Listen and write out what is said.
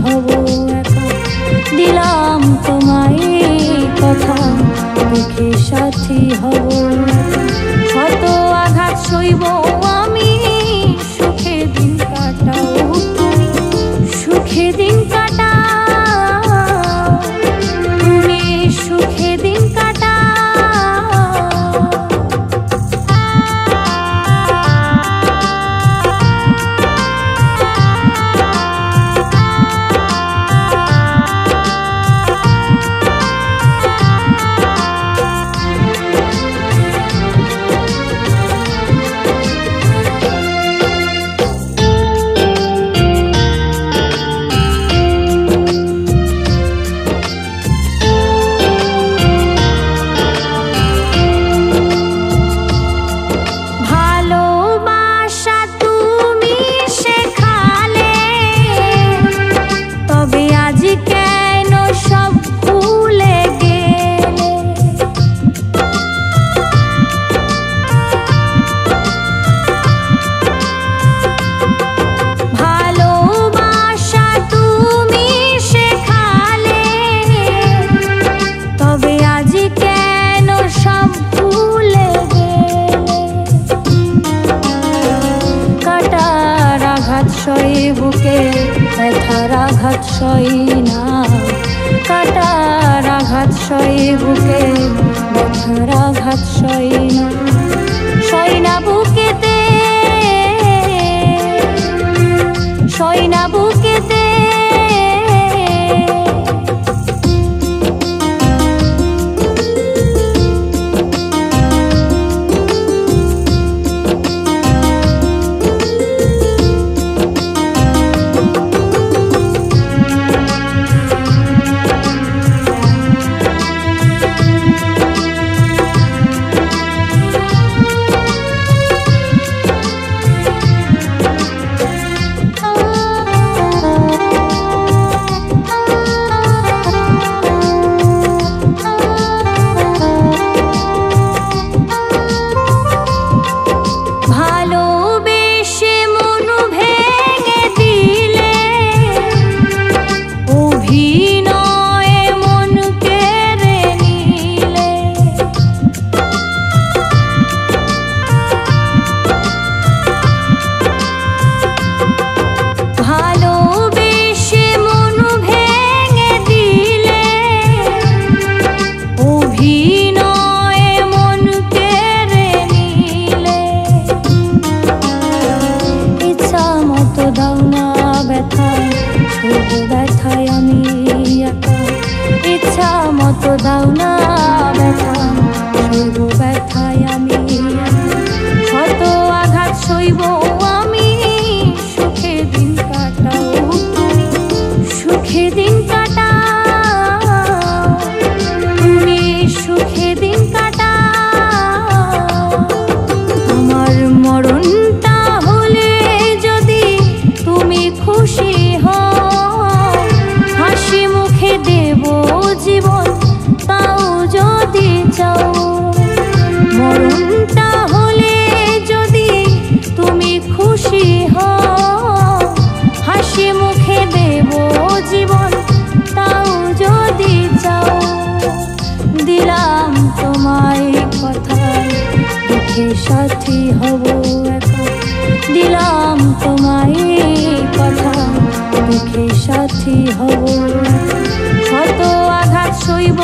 হব একা। দিলাম তোমায় কথা, দুঃখে সাথী হব শত আঘাত সইব আমি, সুখে দিন কাটাও তুমি, সুখে দিন কাটাও তুমি, সুখে দিন কাটাও। সই বুকে ব্যথার আঘাত সই না, কাটার আঘাত সই বুকে ব্যথার আঘাত সই না, সই না বুকেতে, সই না বুকেতে। ব্যথায় আমি একা, ইচ্ছা মতো দাও না ব্যথা, সইব ব্যথায় আমি শত আঘাত সইব আমি, সুখে দিন কাটাও তুমি, সুখে দিন কাটাও তুমি, সুখে দিন কাটাও। আমার মরণটা হলে যদি তুমি খুশি হও, হাসি মুখে দেব জীবন তাও যদি চাও, মরণটা হলে যদি তুমি খুশি হও, হাসি মুখে দেব জীবন তাও যদি চাও। দিলাম তোমায় কথা, দুঃখে সাথী হব একা। দিলাম তোমায় কথা, দুঃখে সাথী হব শত আঘাত সইব